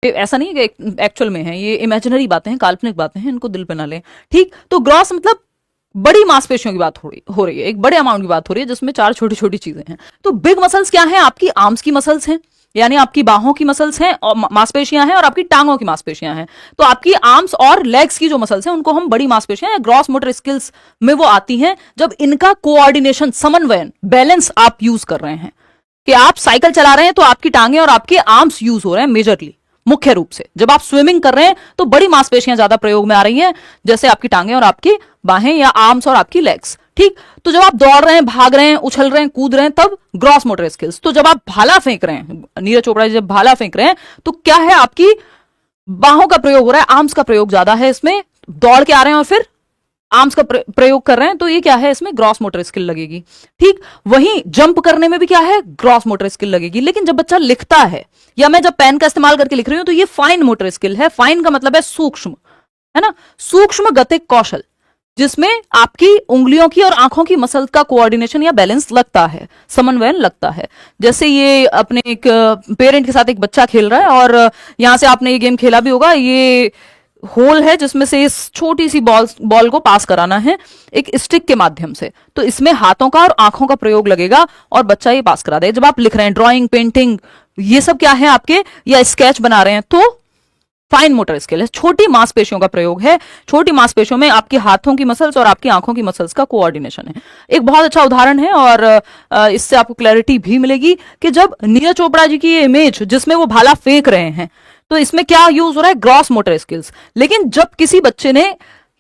ऐसा नहीं है कि एक्चुअल में है, ये इमेजिनरी बातें हैं, काल्पनिक बातें हैं, इनको दिल पे ना लें। ठीक, तो ग्रॉस मतलब बड़ी मांसपेशियों की बात हो रही है, एक बड़े अमाउंट की बात हो रही है जिसमें 4 छोटी छोटी चीजें हैं। तो बिग मसल्स क्या है? आपकी आर्म्स की मसल्स हैं, यानी आपकी बाहों की मसल्स हैं और मांसपेशियां हैं, और आपकी टांगों की मांसपेशियां हैं। तो आपकी आर्म्स और लेग्स की जो मसल्स हैं उनको हम बड़ी मांसपेशियां या ग्रॉस मोटर स्किल्स में वो आती हैं जब इनका कोऑर्डिनेशन, समन्वयन, बैलेंस आप यूज कर रहे हैं। कि आप साइकिल चला रहे हैं तो आपकी टांगे और आपके आर्म्स यूज हो रहे हैं मेजरली, मुख्य रूप से। जब आप स्विमिंग कर रहे हैं तो बड़ी मांसपेशियां ज्यादा प्रयोग में आ रही हैं, जैसे आपकी टांगे और आपकी बाहें, या आर्म्स और आपकी लेग्स। ठीक, तो जब आप दौड़ रहे हैं, भाग रहे हैं, उछल रहे हैं, कूद रहे हैं, तब ग्रॉस मोटर स्किल्स। तो जब आप भाला फेंक रहे हैं, नीरज चोपड़ा जी जब भाला फेंक रहे हैं, तो क्या है? आपकी बाहों का प्रयोग हो रहा है, आर्म्स का प्रयोग ज्यादा है इसमें। दौड़ के आ रहे हैं और फिर आर्म्स का प्रयोग कर रहे हैं, तो ये क्या है? इसमें ग्रॉस मोटर स्किल लगेगी। ठीक, वहीं जंप करने में भी क्या है? ग्रॉस मोटर स्किल लगेगी। लेकिन जब बच्चा लिखता है, या मैं जब पेन का इस्तेमाल करके लिख रही हूं, तो ये फाइन मोटर स्किल है। फाइन का मतलब है सूक्ष्म, है ना, सूक्ष्म गतिक कौशल, जिसमें आपकी उंगलियों की और आंखों की मसल का कोऑर्डिनेशन या बैलेंस लगता है, समन्वयन लगता है। जैसे ये अपने एक पेरेंट के साथ एक बच्चा खेल रहा है, और यहां से आपने ये गेम खेला भी होगा, ये होल है जिसमें से इस छोटी सी बॉल को पास कराना है एक स्टिक के माध्यम से। तो इसमें हाथों का और आंखों का प्रयोग लगेगा और बच्चा ये पास करा देगा। जब आप लिख रहे हैं, ड्राइंग, पेंटिंग, ये सब क्या है आपके, या स्केच बना रहे हैं, तो फाइन मोटर स्किल है, छोटी मांसपेशियों का प्रयोग है। छोटी मांसपेशियों में आपके हाथों की मसल्स और आपकी आंखों की मसल्स का कोऑर्डिनेशन है। एक बहुत अच्छा उदाहरण है, और इससे आपको क्लैरिटी भी मिलेगी कि जब नीरज चोपड़ा जी की इमेज जिसमें वो भाला फेंक रहे हैं, तो इसमें क्या यूज हो रहा है? Gross motor skills. लेकिन जब किसी बच्चे ने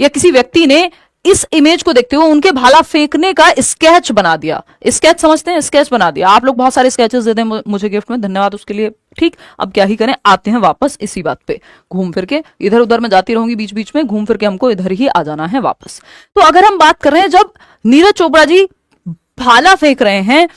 या किसी व्यक्ति ने इस इमेज को देखते हुए उनके भाला फेंकने का स्केच बना दिया, स्केच समझते हैं, स्केच बना दिया। आप लोग बहुत सारे स्केचेस देते हैं मुझे गिफ्ट में, धन्यवाद उसके लिए। ठीक, अब क्या ही करें, आते हैं वापस इसी बात पे। घूम फिर के इधर उधर मैं जाती रहूंगी बीच बीच में, घूम फिर के हमको इधर ही आ जाना है वापस। तो अगर हम बात कर रहे हैं जब नीरज चोपड़ा जी भाला फेंक रहे हैं,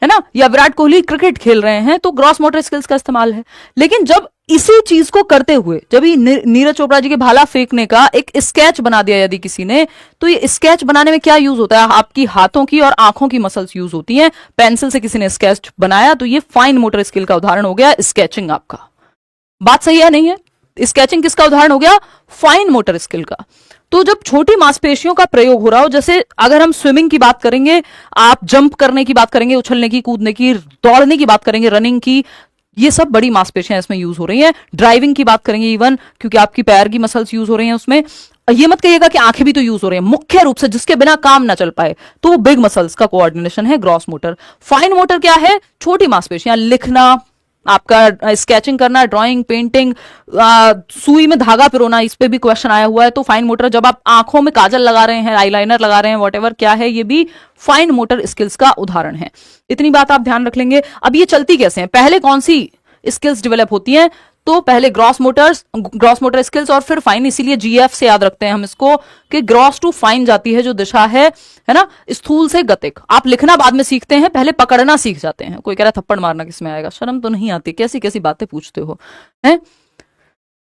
है ना, या विराट कोहली क्रिकेट खेल रहे हैं, तो ग्रॉस मोटर स्किल्स का इस्तेमाल है। लेकिन जब इसी चीज को करते हुए, जब ये नीरज चोपड़ा जी के भाला फेंकने का एक स्केच बना दिया यदि किसी ने, तो ये स्केच बनाने में क्या यूज होता है? आपकी हाथों की और आंखों की मसल्स यूज होती हैं। पेंसिल से किसी ने स्केच बनाया, तो ये फाइन मोटर स्किल का उदाहरण हो गया स्केचिंग आपका। बात सही है नहीं है? स्केचिंग किसका उदाहरण हो गया? फाइन मोटर स्किल का। तो जब छोटी मांसपेशियों का प्रयोग हो रहा हो, जैसे अगर हम स्विमिंग की बात करेंगे, आप जंप करने की बात करेंगे, उछलने की, कूदने की, दौड़ने की बात करेंगे, रनिंग की, ये सब बड़ी मांसपेशियां इसमें यूज हो रही हैं। ड्राइविंग की बात करेंगे इवन, क्योंकि आपकी पैर की मसल्स यूज हो रही हैं उसमें। ये मत कहिएगा कि आंखें भी तो यूज हो रही हैं, मुख्य रूप से जिसके बिना काम ना चल पाए, तो वो बिग मसल्स का कोऑर्डिनेशन है, ग्रॉस मोटर। फाइन मोटर क्या है? छोटी मांसपेशियां, लिखना, आपका स्केचिंग करना, ड्राइंग, पेंटिंग, सुई में धागा पिरोना, इस पे भी क्वेश्चन आया हुआ है। तो फाइन मोटर, जब आप आंखों में काजल लगा रहे हैं, आईलाइनर लगा रहे हैं, व्हाटएवर क्या है, ये भी फाइन मोटर स्किल्स का उदाहरण है। इतनी बात आप ध्यान रख लेंगे। अब ये चलती कैसे हैं? पहले कौन सी स्किल्स डेवलप होती हैं? तो पहले ग्रॉस मोटर स्किल्स और फिर फाइन, इसीलिए जीएफ से याद रखते हैं हम इसको, कि ग्रॉस टू फाइन जाती है जो दिशा है ना, स्थूल से गतिक। आप लिखना बाद में सीखते हैं, पहले पकड़ना सीख जाते हैं। कोई कह रहा है थप्पड़ मारना किसमें आएगा? शर्म तो नहीं आती? कैसी कैसी बातें पूछते हो, हैं?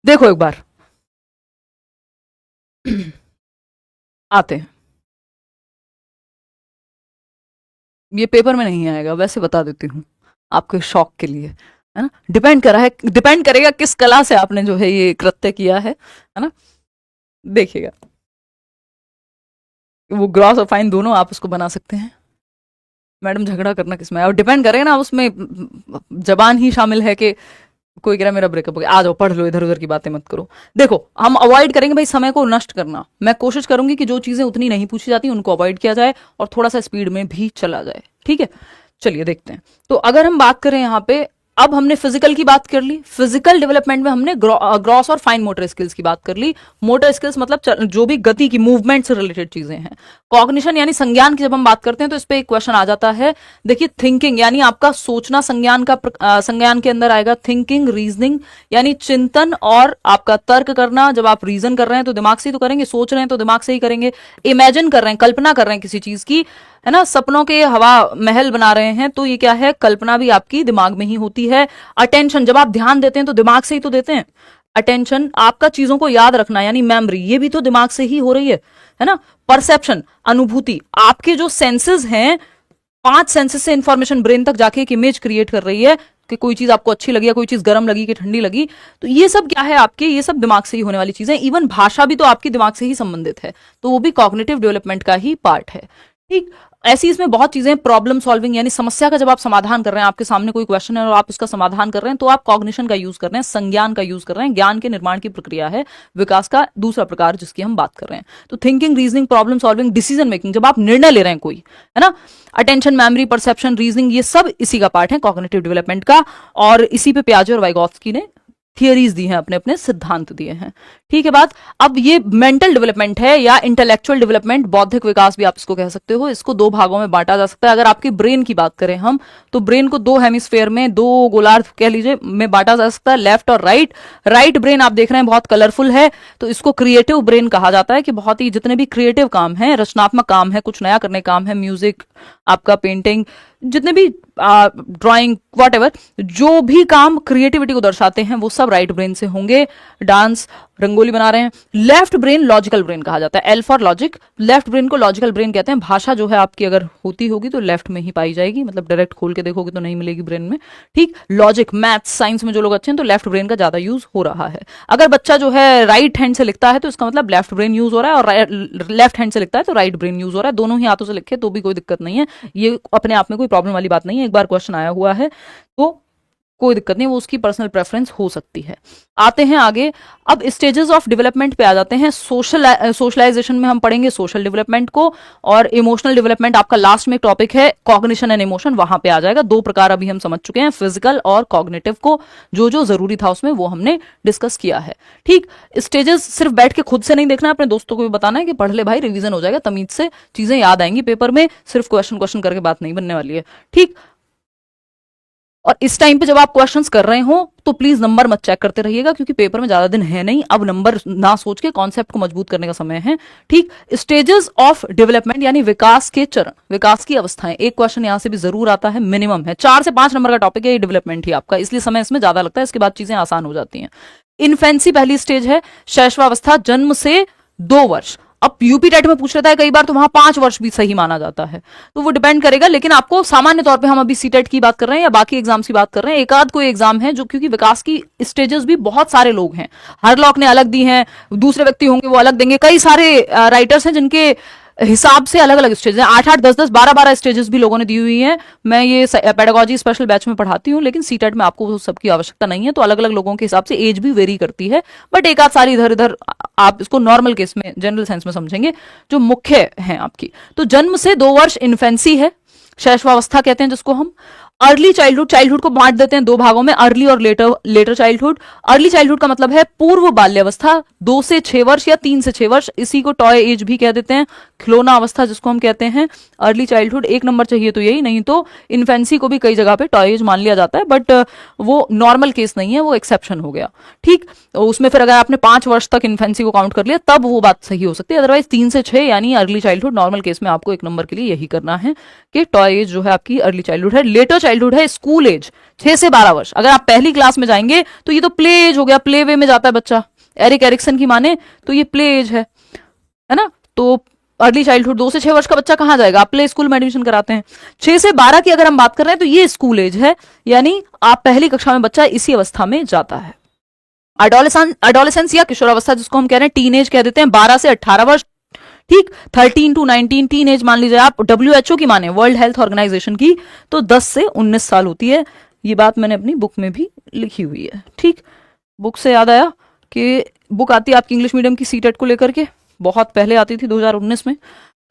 देखो एक बार आते हैं, ये पेपर में नहीं आएगा, वैसे बता देती हूँ आपके शौक के लिए, है ना। डिपेंड करेगा किस कला से आपने जो है ये कृत्य किया है ना। देखिएगा, वो ग्रॉस और फाइन दोनों आप उसको बना सकते हैं। मैडम झगड़ा करना किसमें है? और डिपेंड करेगा ना, उसमें जबान ही शामिल है कि कोई कह रहा है मेरा ब्रेकअप हो गया, आ जाओ पढ़ लो, इधर उधर की बातें मत करो। देखो, हम अवॉइड करेंगे भाई समय को नष्ट करना। मैं कोशिश करूंगी कि जो चीजें उतनी नहीं पूछी जाती उनको अवॉइड किया जाए और थोड़ा सा स्पीड में भी चला जाए। ठीक है, चलिए देखते हैं। तो अगर हम बात करें यहाँ पे, अब हमने फिजिकल की बात कर ली, फिजिकल डेवलपमेंट में हमने ग्रॉस और फाइन मोटर स्किल्स की बात कर ली। मोटर स्किल्स मतलब जो भी गति की, मूवमेंट से रिलेटेड चीजें हैं। कॉग्निशन यानी संज्ञान की जब हम बात करते हैं तो इस पे एक क्वेश्चन आ जाता है। देखिए, थिंकिंग यानी आपका सोचना संज्ञान के अंदर आएगा। थिंकिंग, रीजनिंग यानी चिंतन और आपका तर्क करना। जब आप रीजन कर रहे हैं तो दिमाग से ही तो करेंगे, सोच रहे हैं तो दिमाग से ही करेंगे। इमेजिन कर रहे हैं, कल्पना कर रहे हैं किसी चीज की, है ना, सपनों के हवा महल बना रहे हैं, तो ये क्या है? कल्पना भी आपकी दिमाग में ही होती है। अटेंशन, जब आप ध्यान देते हैं तो दिमाग से ही तो देते हैं। अटेंशन, आपका चीजों को याद रखना यानी मेमोरी, ये भी तो दिमाग से ही हो रही है ना। परसेप्शन, अनुभूति, आपके जो सेंसेस हैं 5 सेंसेस से इंफॉर्मेशन ब्रेन तक जाके एक इमेज क्रिएट कर रही है कि कोई चीज आपको अच्छी लगी या कोई चीज गर्म लगी कि ठंडी लगी। तो ये सब क्या है आपके, ये सब दिमाग से ही होने वाली चीजें। इवन भाषा भी तो आपके दिमाग से ही संबंधित है, तो वो भी कॉग्निटिव डेवलपमेंट का ही पार्ट है। ठीक, ऐसी इसमें बहुत चीजें, प्रॉब्लम सॉल्विंग यानी समस्या का जब आप समाधान कर रहे हैं, आपके सामने कोई क्वेश्चन है और आप उसका समाधान कर रहे हैं, तो आप कॉग्निशन का यूज कर रहे हैं, संज्ञान का यूज कर रहे हैं। ज्ञान के निर्माण की प्रक्रिया है विकास का दूसरा प्रकार जिसकी हम बात कर रहे हैं। तो thinking, reasoning, problem solving, decision making, जब आप निर्णय ले रहे हैं कोई, है ना, अटेंशन, मेमोरी, परसेप्शन, रीजनिंग, ये सब इसी का पार्ट है कॉग्निटिव डेवलपमेंट का। और इसी पे पियाजे और वाइगोत्स्की ने थियरीज दी हैं, अपने अपने सिद्धांत दिए हैं। ठीक है बात। अब ये मेंटल डेवलपमेंट है या इंटेलेक्चुअल डेवलपमेंट, बौद्धिक विकास भी आप इसको कह सकते हो। इसको 2 भागों में बांटा जा सकता है। अगर आपके ब्रेन की बात करें हम, तो ब्रेन को 2 हेमिस्फेयर में, 2 गोलार्ध कह लीजिए में बांटा जा सकता है, लेफ्ट और राइट। राइट ब्रेन आप देख रहे हैं बहुत कलरफुल है, तो इसको क्रिएटिव ब्रेन कहा जाता है कि बहुत ही जितने भी क्रिएटिव काम है, रचनात्मक काम है, कुछ नया करने काम है, म्यूजिक, आपका पेंटिंग, जितने भी ड्राइंग, व्हाटएवर, जो भी काम क्रिएटिविटी को दर्शाते हैं वो सब राइट ब्रेन से होंगे। डांस, रंगोली बना रहे हैं। लेफ्ट ब्रेन लॉजिकल ब्रेन कहा जाता है, L for logic. Left brain को लॉजिकल ब्रेन कहते हैं। भाषा जो है आपकी अगर होती होगी तो लेफ्ट में ही पाई जाएगी, मतलब डायरेक्ट खोल के देखोगे तो नहीं मिलेगी ब्रेन में। ठीक, लॉजिक, मैथ्स, साइंस में जो लोग अच्छे हैं तो लेफ्ट ब्रेन का ज्यादा यूज हो रहा है। अगर बच्चा जो है राइट हैंड से लिखता है तो इसका मतलब लेफ्ट ब्रेन यूज हो रहा है, और लेफ्ट हैंड से लिखता है तो राइट ब्रेन यूज हो रहा है। दोनों ही हाथों से लिखे तो भी कोई दिक्कत नहीं है, ये अपने आप में कोई प्रॉब्लम वाली बात नहीं है। एक बार क्वेश्चन आया हुआ है तो कोई दिक्कत नहीं, वो उसकी पर्सनल प्रेफरेंस हो सकती है। आते हैं आगे, अब स्टेजेस ऑफ डेवलपमेंट पे आ जाते हैं। सोशलाइजेशन में हम पढ़ेंगे सोशल डेवलपमेंट को, और इमोशनल डेवलपमेंट आपका लास्ट में एक टॉपिक है, कॉग्निशन एंड इमोशन, वहां पे आ जाएगा। 2 प्रकार अभी हम समझ चुके हैं, फिजिकल और कॉग्निटिव को। जो जो जरूरी था उसमें वो हमने डिस्कस किया है। ठीक, स्टेजेस सिर्फ बैठ के खुद से नहीं देखना है, अपने दोस्तों को भी बताना है कि पढ़ ले भाई, रिवीजन हो जाएगा, तमीज से चीजें याद आएंगी पेपर में, सिर्फ क्वेश्चन करके बात नहीं बनने वाली है। ठीक, और इस टाइम पे जब आप क्वेश्चंस कर रहे हो तो प्लीज नंबर मत चेक करते रहिएगा, क्योंकि पेपर में ज्यादा दिन है नहीं। अब नंबर ना सोच के कॉन्सेप्ट को मजबूत करने का समय है। ठीक, स्टेजेस ऑफ डेवलपमेंट यानी विकास के चरण, विकास की अवस्थाएं। एक क्वेश्चन यहां से भी जरूर आता है, मिनिमम है, 4 से 5 नंबर का टॉपिक है ये डेवलपमेंट ही आपका, इसलिए समय इसमें ज्यादा लगता है, इसके बाद चीजें आसान हो जाती हैं। इन्फेंसी पहली स्टेज है, शैशवावस्था, जन्म से 2 वर्ष। अब यूपी टेट में पूछ लेता है कई बार, तो वहां 5 वर्ष भी सही माना जाता है, तो वो डिपेंड करेगा। लेकिन आपको सामान्य तौर पे, हम अभी सीटेट की बात कर रहे हैं या बाकी एग्जाम्स की बात कर रहे हैं, एक आध कोई एग्जाम है जो, क्योंकि विकास की स्टेजेस भी बहुत सारे लोग हैं, हर लॉक ने अलग दी हैं, दूसरे व्यक्ति होंगे वो अलग देंगे, कई सारे राइटर्स हैं जिनके हिसाब से अलग अलग स्टेज हैं, 8-8, 10-10, 12-12 स्टेजेस भी लोगों ने दी हुई हैं। मैं ये पेडागोजी स्पेशल बैच में पढ़ाती हूँ, लेकिन सीटेट में आपको सबकी आवश्यकता नहीं है, तो अलग अलग लोगों के हिसाब से एज भी वेरी करती है। बट एक आध सारी इधर इधर आप इसको नॉर्मल केस में, जनरल सेंस में समझेंगे, जो मुख्य हैं आपकी। तो जन्म से 2 वर्ष इन्फेंसी है, शैशवावस्था कहते हैं जिसको हम। अर्ली चाइल्डहुड, चाइल्डहुड को बांट देते हैं 2 भागों में, अर्ली और लेटर चाइल्डहुड। अर्ली चाइल्डहुड का मतलब है पूर्व बाल्यावस्था, 2 से 6 वर्ष या 3 से 6 वर्ष, इसी को टॉय एज भी कह देते हैं, खिलौना अवस्था जिसको हम कहते हैं। अर्ली चाइल्डहुड 1 नंबर चाहिए तो यही, नहीं तो इन्फेंसी को भी कई जगह पे टॉय एज मान लिया जाता है, बट वो नॉर्मल केस नहीं है, वो एक्सेप्शन हो गया। ठीक, उसमें फिर अगर आपने 5 वर्ष तक इन्फेंसी को काउंट कर लिया तब वो बात सही हो सकती है, अदरवाइज 3 से 6 यानी अर्ली चाइल्डहुड। नॉर्मल केस में आपको 1 नंबर के लिए यही करना है कि टॉय एज जो है आपकी अर्ली चाइल्डहुड है। लेटर चाइल्डहुड है स्कूल एज, 6 से 12 वर्ष। अगर आप पहली क्लास में जाएंगे तो ये तो प्ले एज हो गया, प्ले वे में जाता है बच्चा, एरिक एरिक्सन की माने तो ये प्ले एज है ना। तो अर्ली चाइल्डहुड 2 से 6 वर्ष का बच्चा कहां जाएगा, आप प्ले स्कूल में एडमिशन कराते हैं। 6 से 12 की अगर हम बात कर रहे हैं तो ये स्कूल एज है, यानी आप पहली कक्षा में बच्चा इसी अवस्था में जाता है। एडोलेसेंस या किशोरावस्था जिसको हम कह रहे हैं, टीन एज कह देते हैं, 12 से 18 वर्ष। ठीक, 13 to 19 टीन एज मान लीजिए आप, WHO की माने, वर्ल्ड हेल्थ ऑर्गेनाइजेशन की, तो 10 से 19 साल होती है। ये बात मैंने अपनी बुक में भी लिखी हुई है। ठीक, बुक से याद आया कि बुक आती है आपकी इंग्लिश मीडियम की सीटेट को लेकर के, बहुत पहले आती थी 2019 में।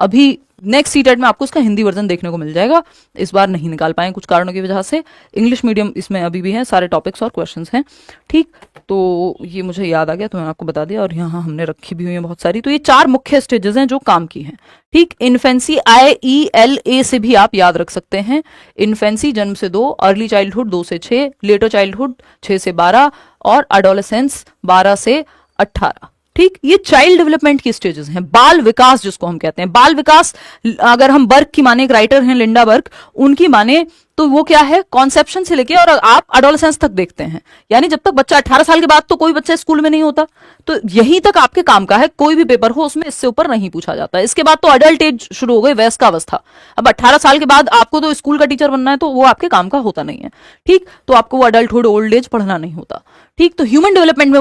अभी नेक्स्ट सीटेट में आपको इसका हिंदी वर्जन देखने को मिल जाएगा, इस बार नहीं निकाल पाए कुछ कारणों की वजह से। इंग्लिश मीडियम इसमें अभी भी है, सारे टॉपिक्स और क्वेश्चंस हैं। ठीक, तो ये मुझे याद आ गया तो मैंने आपको बता दिया, और यहाँ हमने रखी भी हुई है बहुत सारी। तो ये 4 मुख्य स्टेजेस हैं जो काम की हैं। ठीक, इन्फेंसी IELA से भी आप याद रख सकते हैं। इन्फेंसी जन्म से 2, अर्ली चाइल्डहुड 2 से 6, लेटर चाइल्डहुड 6 से 12, और एडोलेसेंस 12 से 18। ठीक, ये चाइल्ड डेवलपमेंट की स्टेजेस हैं, बाल विकास जिसको हम कहते हैं। बाल विकास, अगर हम बर्ग की माने, एक राइटर हैं लिंडा बर्ग, उनकी माने तो वो क्या है, कॉन्सेप्शन से लेके और आप अडोलेसेंस तक देखते हैं, यानी जब तक बच्चा 18 साल के बाद तो कोई बच्चा स्कूल में नहीं होता, तो यहीं तक आपके काम का है, कोई भी पेपर हो उसमें इससे ऊपर नहीं पूछा जाता। इसके बाद तो अडल्ट एज शुरू हो गई, वयस्क का अवस्था। अब 18 साल के बाद आपको तो स्कूल का टीचर बनना है, तो वो आपके काम का होता नहीं है। ठीक, तो आपको वो अडल्टहुड, ओल्ड एज पढ़ना नहीं होता। ठीक, तो ह्यूमन डेवलपमेंट में